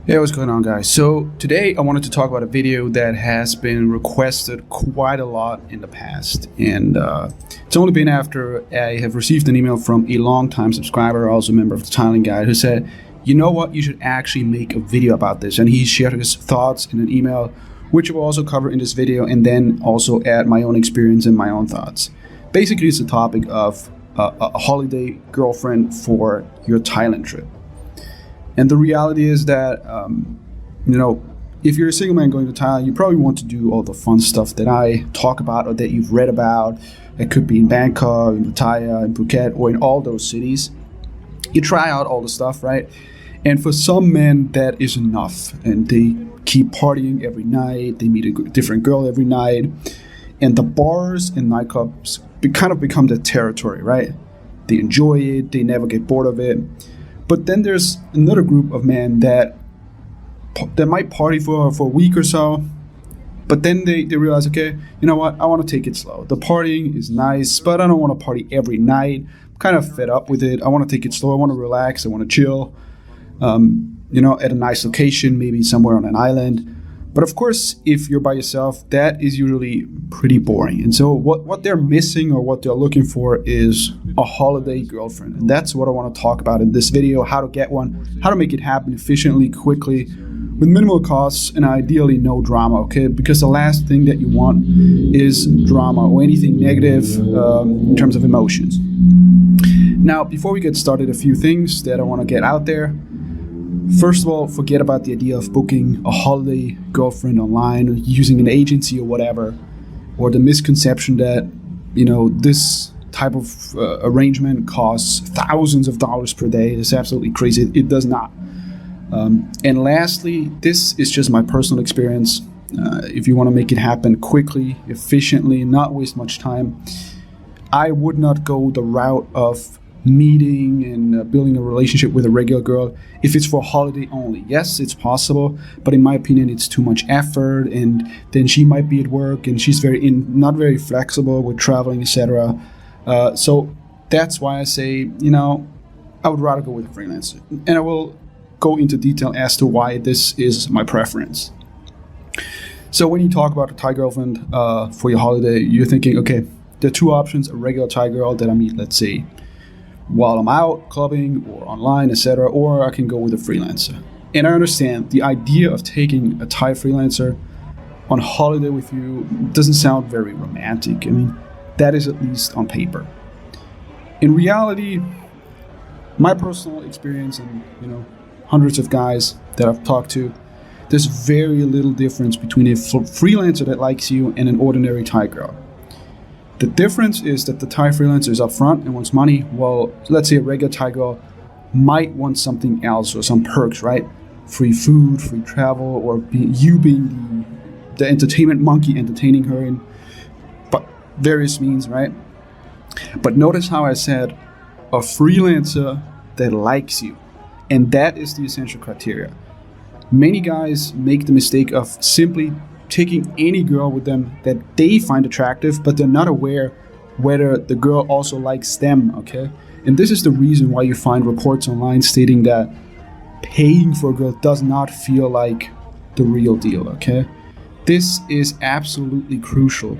Hey, what's going on, guys? So today I wanted to talk about a video that has been requested quite a lot in the past, and it's only been after I have received an email from a long-time subscriber, also a member of the Tiling Guide, who said, "You know what? You should actually make a video about this." And he shared his thoughts in an email, which I will also cover in this video, and then also add my own experience and my own thoughts. Basically, it's the topic of a holiday girlfriend for your Thailand trip. And the reality is that, if you're a single man going to Thailand, you probably want to do all the fun stuff that I talk about or that you've read about. It could be in Bangkok, in Pattaya, in Phuket, or in all those cities. You try out all the stuff, right? And for some men, that is enough. And they keep partying every night. They meet a different girl every night. And the bars and nightclubs kind of become their territory, right? They enjoy it. They never get bored of it. But then there's another group of men that might party for a week or so, but then they realize, okay, you know what, I want to take it slow. The partying is nice, but I don't want to party every night. I'm kind of fed up with it. I want to take it slow. I want to relax. I want to chill, at a nice location, maybe somewhere on an island. But of course, if you're by yourself, that is usually pretty boring. And so what they're missing or what they're looking for is a holiday girlfriend. And that's what I want to talk about in this video: how to get one, how to make it happen efficiently, quickly, with minimal costs, and ideally no drama, okay? Because the last thing that you want is drama or anything negative in terms of emotions. Now, before we get started, a few things that I want to get out there. First of all, forget about the idea of booking a holiday girlfriend online or using an agency or whatever, or the misconception that, this type of arrangement costs thousands of dollars per day. It's absolutely crazy. It does not. And lastly, this is just my personal experience. If you want to make it happen quickly, efficiently, not waste much time, I would not go the route of meeting and building a relationship with a regular girl if it's for holiday only. Yes, it's possible, but in my opinion, it's too much effort, and then she might be at work and she's not very flexible with traveling, etc. So that's why I say, I would rather go with a freelancer, and I will go into detail as to why this is my preference. So when you talk about a Thai girlfriend for your holiday, you're thinking, okay, there are two options: a regular Thai girl that I meet, let's say, while I'm out clubbing or online, etc., or I can go with a freelancer. And I understand the idea of taking a Thai freelancer on holiday with you doesn't sound very romantic. I mean, that is at least on paper. In reality, my personal experience and, hundreds of guys that I've talked to, there's very little difference between a freelancer that likes you and an ordinary Thai girl. The difference is that the Thai freelancer is upfront and wants money, while let's say a regular Thai girl might want something else or some perks, right? Free food, free travel, or being the entertainment monkey entertaining her in various means, right? But notice how I said a freelancer that likes you, and that is the essential criteria. Many guys make the mistake of simply taking any girl with them that they find attractive, but they're not aware whether the girl also likes them, okay? And this is the reason why you find reports online stating that paying for a girl does not feel like the real deal, okay? This is absolutely crucial.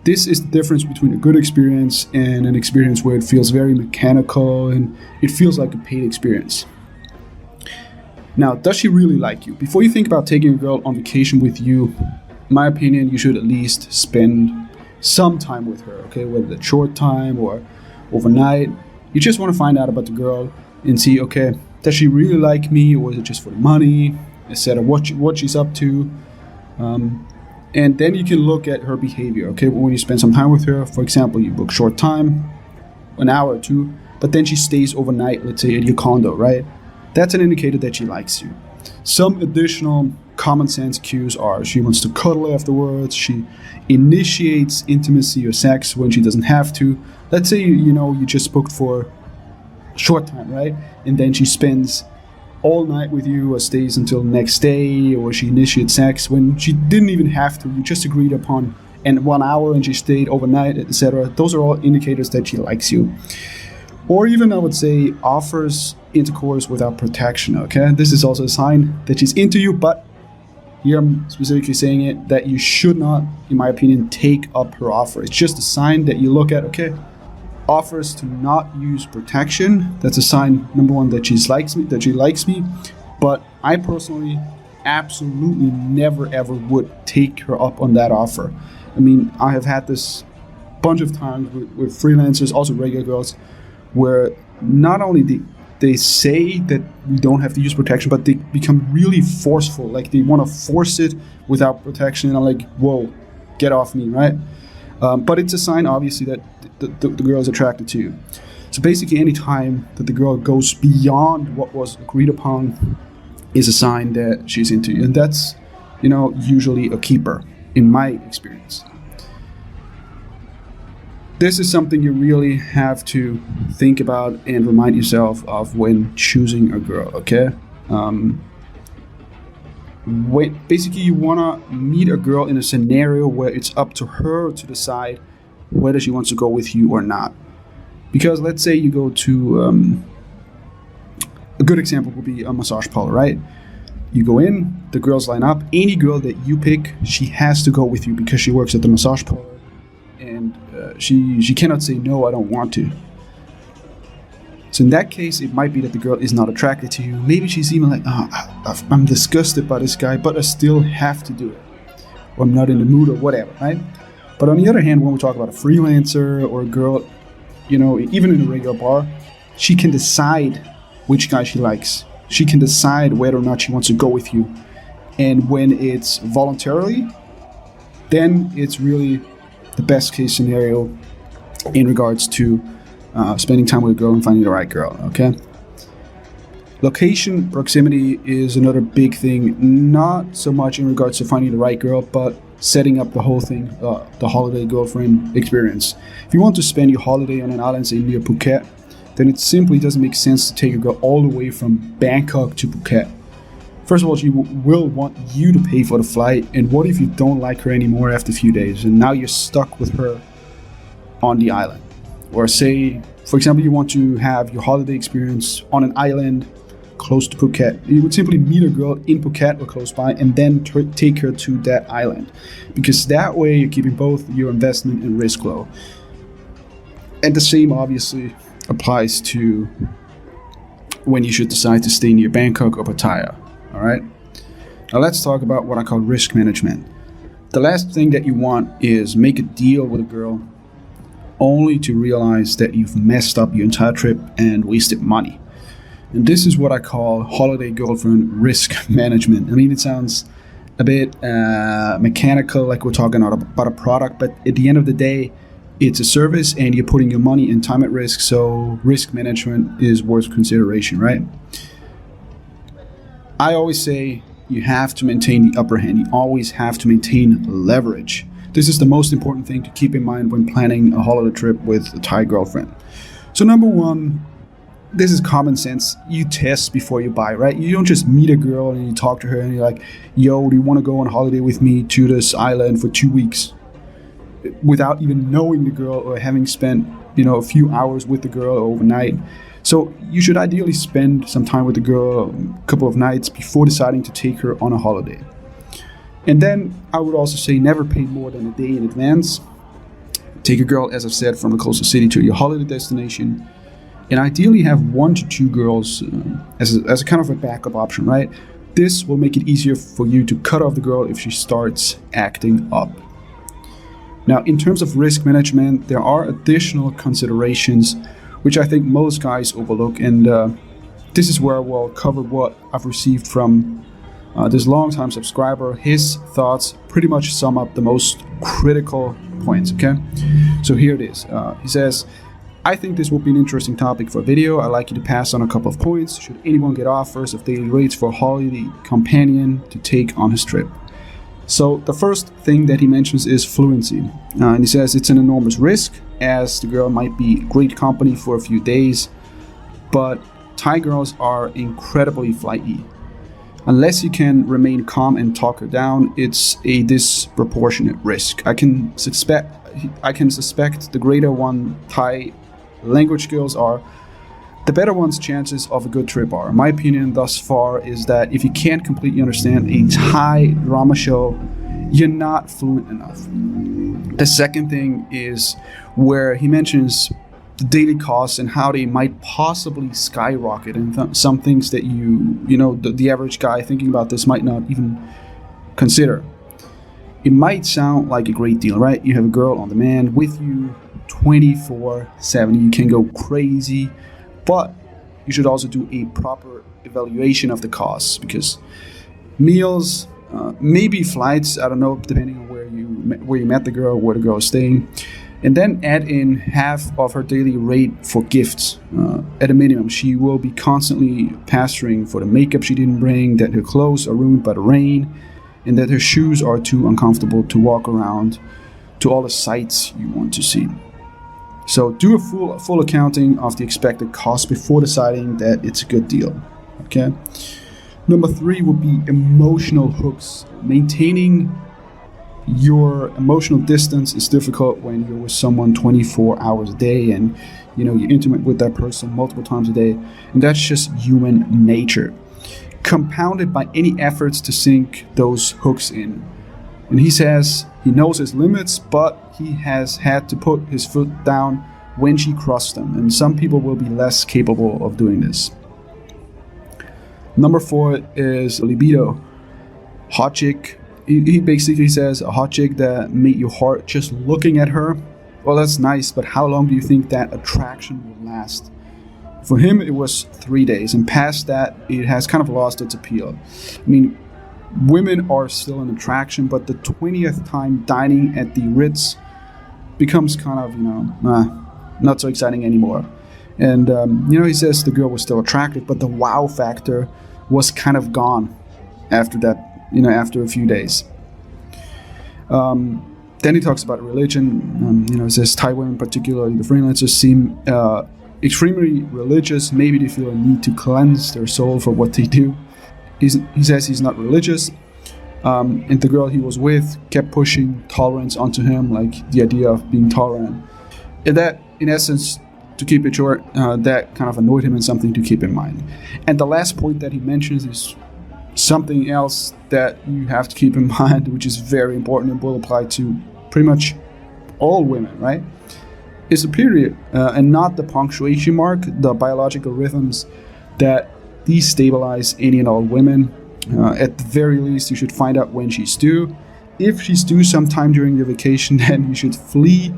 This is the difference between a good experience and an experience where it feels very mechanical and it feels like a paid experience. Now, does she really like you? Before you think about taking a girl on vacation with you, in my opinion, you should at least spend some time with her, okay? Whether it's short time or overnight. You just want to find out about the girl and see, okay, does she really like me, or is it just for the money, etc., what she's up to. And then you can look at her behavior, okay? When you spend some time with her, for example, you book short time, an hour or two, but then she stays overnight, let's say at your condo, right? That's an indicator that she likes you. Some additional common sense cues are she wants to cuddle afterwards, she initiates intimacy or sex when she doesn't have to. Let's say, you just booked for short time, right? And then she spends all night with you or stays until the next day, or she initiates sex when she didn't even have to. You just agreed upon and 1 hour and she stayed overnight, etc. Those are all indicators that she likes you. Or even, I would say, offers intercourse without protection, okay? This is also a sign that she's into you, but here I'm specifically saying it, that you should not, in my opinion, take up her offer. It's just a sign that you look at, okay, offers to not use protection. That's a sign, number one, that she likes me. But I personally absolutely never ever would take her up on that offer. I mean, I have had this bunch of times with freelancers, also regular girls, where not only they say that we don't have to use protection, but they become really forceful. Like they want to force it without protection. And I'm like, whoa, get off me, right? But it's a sign, obviously, that the girl is attracted to you. So basically, any time that the girl goes beyond what was agreed upon is a sign that she's into you. And that's, usually a keeper, in my experience. This is something you really have to think about and remind yourself of when choosing a girl, okay? Basically, you want to meet a girl in a scenario where it's up to her to decide whether she wants to go with you or not. Because let's say you go to, a good example would be a massage parlor, right? You go in, the girls line up. Any girl that you pick, she has to go with you because she works at the massage parlor. And she cannot say, no, I don't want to. So in that case, it might be that the girl is not attracted to you. Maybe she's even like, I'm disgusted by this guy, but I still have to do it. Or I'm not in the mood or whatever, right? But on the other hand, when we talk about a freelancer or a girl, even in a regular bar, she can decide which guy she likes. She can decide whether or not she wants to go with you. And when it's voluntarily, then it's really the best case scenario in regards to spending time with a girl and finding the right girl, okay? Location, proximity is another big thing, not so much in regards to finding the right girl, but setting up the whole thing, the holiday girlfriend experience. If you want to spend your holiday on an island, say near Phuket, then it simply doesn't make sense to take a girl all the way from Bangkok to Phuket. First of all, she will want you to pay for the flight, and what if you don't like her anymore after a few days, and now you're stuck with her on the island? Or say, for example, you want to have your holiday experience on an island close to Phuket. You would simply meet a girl in Phuket or close by and then take her to that island. Because that way you're keeping both your investment and risk low. And the same obviously applies to when you should decide to stay near Bangkok or Pattaya. Alright? Now let's talk about what I call risk management. The last thing that you want is make a deal with a girl only to realize that you've messed up your entire trip and wasted money. And this is what I call holiday girlfriend risk management. I mean, it sounds a bit mechanical, like we're talking about a product, but at the end of the day, it's a service and you're putting your money and time at risk, so risk management is worth consideration, right? I always say you have to maintain the upper hand. You always have to maintain leverage. This is the most important thing to keep in mind when planning a holiday trip with a Thai girlfriend. So number one, this is common sense. You test before you buy, right? You don't just meet a girl and you talk to her and you're like, yo, do you want to go on holiday with me to this island for 2 weeks? Without even knowing the girl or having spent, a few hours with the girl overnight. So you should ideally spend some time with the girl, a couple of nights before deciding to take her on a holiday. And then I would also say never pay more than a day in advance. Take a girl, as I've said, from a closer city to your holiday destination. And ideally have 1 to 2 girls as a kind of a backup option, right? This will make it easier for you to cut off the girl if she starts acting up. Now, in terms of risk management, there are additional considerations which I think most guys overlook, and this is where we'll cover what I've received from this longtime subscriber. His thoughts pretty much sum up the most critical points, okay? So here it is. He says, I think this will be an interesting topic for a video. I'd like you to pass on a couple of points. Should anyone get offers of daily rates for a holiday companion to take on his trip? So the first thing that he mentions is fluency. And he says it's an enormous risk, as the girl might be great company for a few days, but Thai girls are incredibly flighty. Unless you can remain calm and talk her down, it's a disproportionate risk. I can suspect the greater one Thai language skills are, the better one's chances of a good trip are. My opinion thus far is that if you can't completely understand a Thai drama show, you're not fluent enough. The second thing is where he mentions the daily costs and how they might possibly skyrocket, and some things that the average guy thinking about this might not even consider. It might sound like a great deal, right? You have a girl on demand with you 24/7. You can go crazy, but you should also do a proper evaluation of the costs, because meals, maybe flights, I don't know, depending on where you met the girl, where the girl is staying, and then add in half of her daily rate for gifts. At a minimum, she will be constantly pasturing for the makeup she didn't bring, that her clothes are ruined by the rain, and that her shoes are too uncomfortable to walk around to all the sights you want to see. So do a full accounting of the expected cost before deciding that it's a good deal. Okay. Number 3 would be emotional hooks. Maintaining your emotional distance is difficult when you're with someone 24 hours a day, and you're intimate with that person multiple times a day, and that's just human nature, compounded by any efforts to sink those hooks in. And he says he knows his limits, but he has had to put his foot down when she crossed them, and some people will be less capable of doing this. Number 4 is libido. Hot chick. He basically says a hot chick that made you heart just looking at her. Well, that's nice, but how long do you think that attraction will last? For him, it was 3 days, and past that, it has kind of lost its appeal. I mean, women are still an attraction, but the 20th time dining at the Ritz becomes kind of, not so exciting anymore. And, he says the girl was still attractive, but the wow factor was kind of gone after that, after a few days. Then he talks about religion. He says Thai women, particularly the freelancers, seem extremely religious. Maybe they feel a need to cleanse their soul for what they do. He says he's not religious. And the girl he was with kept pushing tolerance onto him, like the idea of being tolerant. And that, in essence, to keep it short, that kind of annoyed him, and something to keep in mind. And the last point that he mentions is something else that you have to keep in mind, which is very important and will apply to pretty much all women, right? Is the period, and not the punctuation mark, the biological rhythms that destabilize any and all women. At the very least, you should find out when she's due. If she's due sometime during your vacation, then you should flee.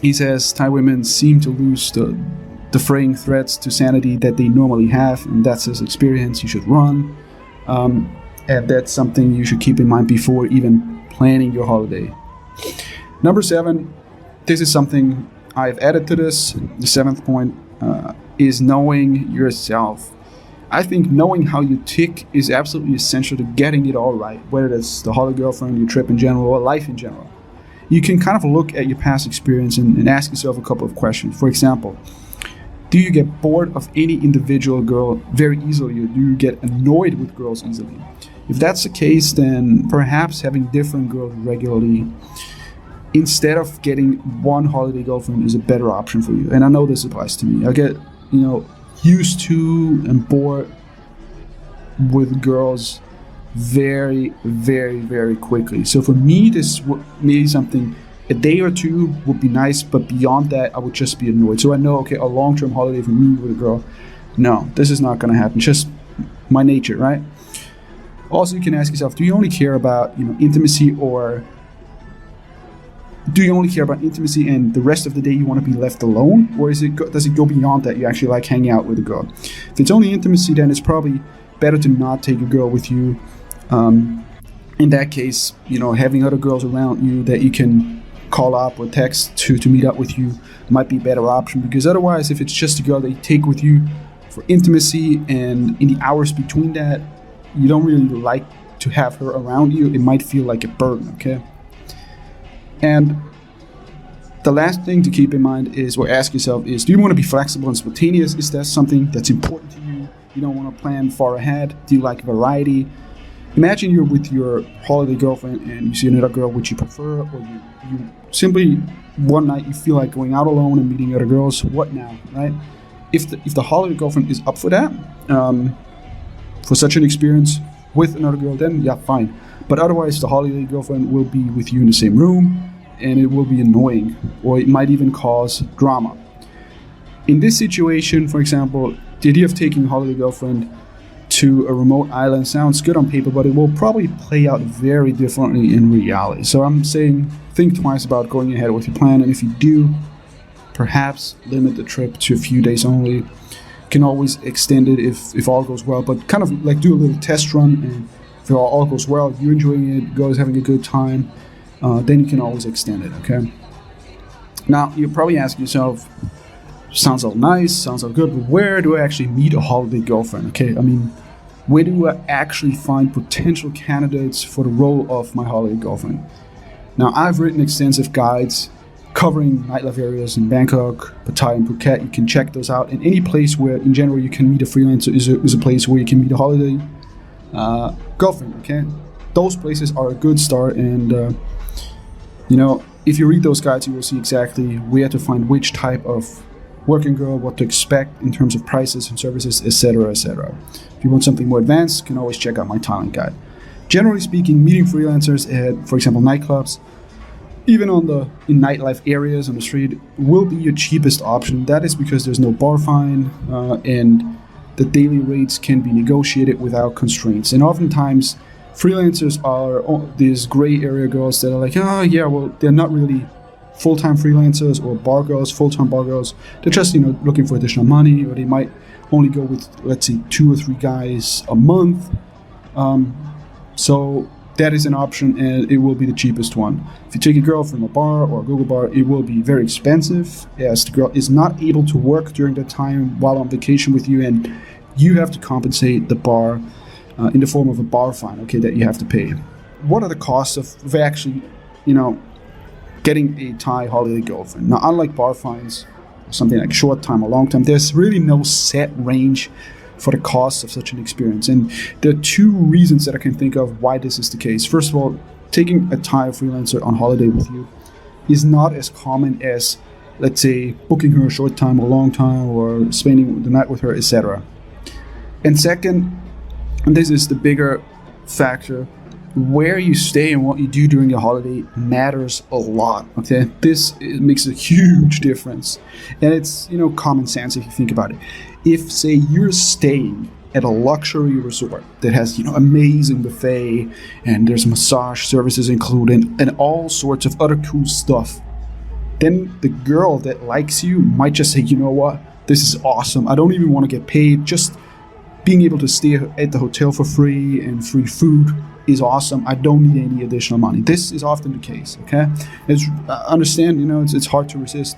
He says Thai women seem to lose the fraying threads to sanity that they normally have, and that's his experience. You should run, and that's something you should keep in mind before even planning your holiday. Number 7, this is something I've added to this. The 7th point is knowing yourself. I think knowing how you tick is absolutely essential to getting it all right, whether that's the holiday girlfriend, your trip in general, or life in general. You can kind of look at your past experience and ask yourself a couple of questions. For example, do you get bored of any individual girl very easily, or do you get annoyed with girls easily? If that's the case, then perhaps having different girls regularly instead of getting one holiday girlfriend is a better option for you. And I know this applies to me. I get, used to and bored with girls very, very, very quickly. So for me, this would maybe something, a day or 2 would be nice, but beyond that, I would just be annoyed. So I know, okay, a long-term holiday for me with a girl, no, this is not going to happen. Just my nature, right? Also, you can ask yourself, do you only care about, intimacy, or do you only care about intimacy and the rest of the day you want to be left alone? Or does it go beyond that? You actually like hanging out with a girl? If it's only intimacy, then it's probably better to not take a girl with you. In that case, having other girls around you that you can call up or text to meet up with you might be a better option, because otherwise, if it's just a girl that you take with you for intimacy, and in the hours between that, you don't really like to have her around you, it might feel like a burden, okay? And the last thing to keep in mind is, or ask yourself, is do you want to be flexible and spontaneous? Is that something that's important to you? You don't want to plan far ahead? Do you like variety? Imagine you're with your holiday girlfriend and you see another girl which you prefer, or you simply one night you feel like going out alone and meeting other girls. What now, right? If the holiday girlfriend is up for that, for such an experience with another girl, then yeah, fine. But otherwise, the holiday girlfriend will be with you in the same room, and it will be annoying, or it might even cause drama. In this situation, for example, the idea of taking a holiday girlfriend to a remote island sounds good on paper, but it will probably play out very differently in reality. So I'm saying think twice about going ahead with your plan, and if you do, perhaps limit the trip to a few days only. You can always extend it if all goes well, but kind of like do a little test run, and if all goes well, you're enjoying it, girls having a good time, then you can always extend it, okay? Now, you're probably asking yourself, sounds all nice, sounds all good, but where do I actually meet a holiday girlfriend, okay? I mean, where do I actually find potential candidates for the role of my holiday girlfriend? Now, I've written extensive guides covering nightlife areas in Bangkok, Pattaya, and Phuket. You can check those out. And any place where, in general, you can meet a freelancer is a place where you can meet a holiday girlfriend, okay? Those places are a good start, and if you read those guides, you will see exactly where to find which type of working girl, what to expect in terms of prices and services, etc., etc. If you want something more advanced, you can always check out my Thailand guide. Generally speaking, meeting freelancers at, for example, nightclubs, even in nightlife areas on the street, will be your cheapest option. That is because there's no bar fine, and the daily rates can be negotiated without constraints. And oftentimes, freelancers are these gray area girls that are like, oh yeah, well, they're not really full-time freelancers or bar girls, full-time bar girls. They're just looking for additional money, or they might only go with, let's say, 2 or 3 guys a month. So that is an option, and it will be the cheapest one. If you take a girl from a bar or a Google bar, it will be very expensive, as the girl is not able to work during that time while on vacation with you, and you have to compensate the bar in the form of a bar fine, okay, that you have to pay. What are the costs of actually, getting a Thai holiday girlfriend? Now, unlike bar fines, something like short time or long time, there's really no set range for the cost of such an experience. And there are 2 reasons that I can think of why this is the case. First of all, taking a Thai freelancer on holiday with you is not as common as, let's say, booking her a short time or long time, or spending the night with her, etc. And second, and this is the bigger factor, where you stay and what you do during your holiday matters a lot, okay? It makes a huge difference. And it's, common sense if you think about it. If, say, you're staying at a luxury resort that has, amazing buffet, and there's massage services included, and all sorts of other cool stuff, then the girl that likes you might just say, you know what, this is awesome. I don't even want to get paid. Just being able to stay at the hotel for free and free food is awesome. I don't need any additional money. This is often the case, okay? I understand, it's hard to resist.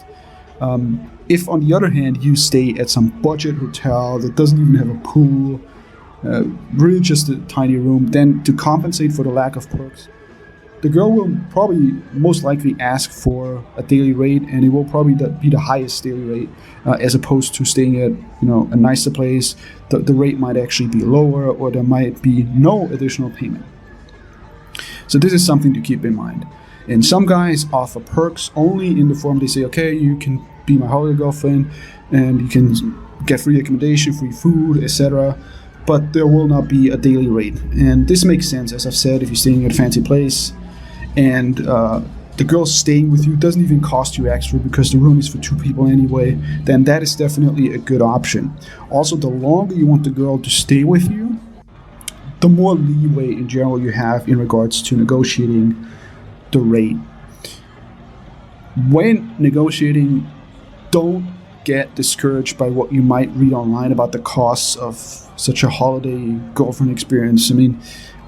If, on the other hand, you stay at some budget hotel that doesn't even have a pool, really just a tiny room, then to compensate for the lack of perks, the girl will probably most likely ask for a daily rate, and it will probably be the highest daily rate, as opposed to staying at a nicer place. The rate might actually be lower, or there might be no additional payment. So this is something to keep in mind. And some guys offer perks only in the form they say, okay, you can be my holiday girlfriend, and you can get free accommodation, free food, etc. But there will not be a daily rate. And this makes sense, as I've said, if you're staying at a fancy place, and the girl staying with you doesn't even cost you extra because the room is for 2 people anyway, then that is definitely a good option. Also, the longer you want the girl to stay with you, the more leeway in general you have in regards to negotiating the rate. When negotiating, don't get discouraged by what you might read online about the costs of such a holiday girlfriend experience. I mean,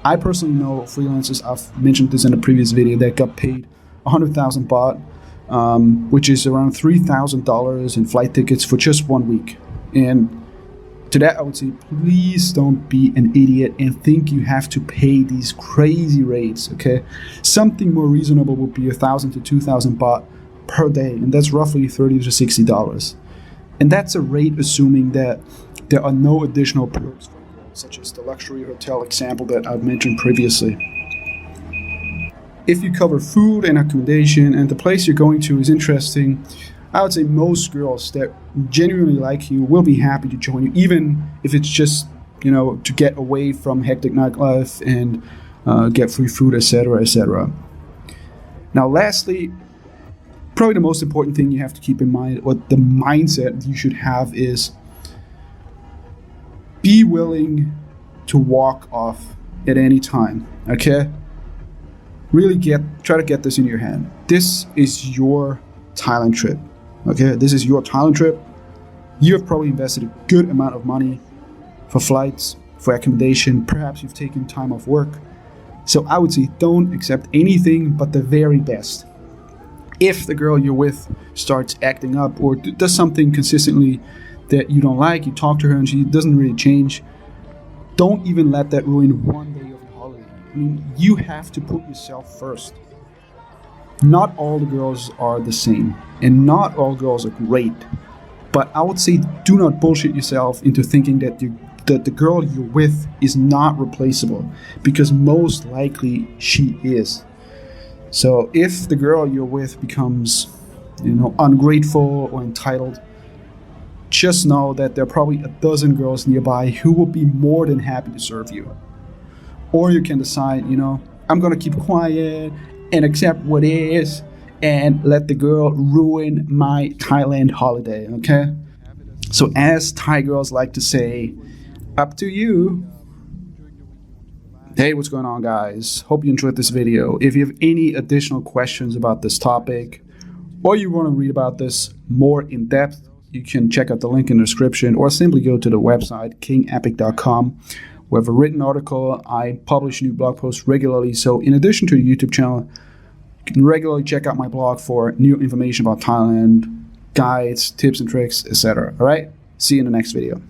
I personally know freelancers, I've mentioned this in a previous video, that got paid 100,000 baht, which is around $3,000 in flight tickets for just 1 week. And to that, I would say, please don't be an idiot and think you have to pay these crazy rates, okay? Something more reasonable would be 1,000 to 2,000 baht per day, and that's roughly $30 to $60. And that's a rate assuming that there are no additional perks for girls. such as the luxury hotel example that I've mentioned previously. If you cover food and accommodation and the place you're going to is interesting, I would say most girls that genuinely like you will be happy to join you, even if it's just, to get away from hectic nightlife and get free food, etc., etc. Now, lastly, probably the most important thing you have to keep in mind, or the mindset you should have, is be willing to walk off at any time, okay? Really try to get this in your head. This is your Thailand trip, okay? This is your Thailand trip. You have probably invested a good amount of money for flights, for accommodation. Perhaps you've taken time off work. So I would say don't accept anything but the very best. If the girl you're with starts acting up or does something consistently that you don't like, you talk to her and she doesn't really change, don't even let that ruin one day of your holiday. I mean, you have to put yourself first. Not all the girls are the same, and not all girls are great. But I would say do not bullshit yourself into thinking that the girl you're with is not replaceable, because most likely she is. So if the girl you're with becomes, ungrateful or entitled, just know that there are probably a dozen girls nearby who will be more than happy to serve you. Or you can decide, I'm gonna keep quiet and accept what is and let the girl ruin my Thailand holiday, okay? So as Thai girls like to say, up to you. Hey, what's going on, guys? Hope you enjoyed this video. If you have any additional questions about this topic, or you want to read about this more in depth, you can check out the link in the description, or simply go to the website kingepic.com. We have a written article. I publish new blog posts regularly, so in addition to the YouTube channel, you can regularly check out my blog for new information about Thailand, guides, tips and tricks, etc. All right? See you in the next video.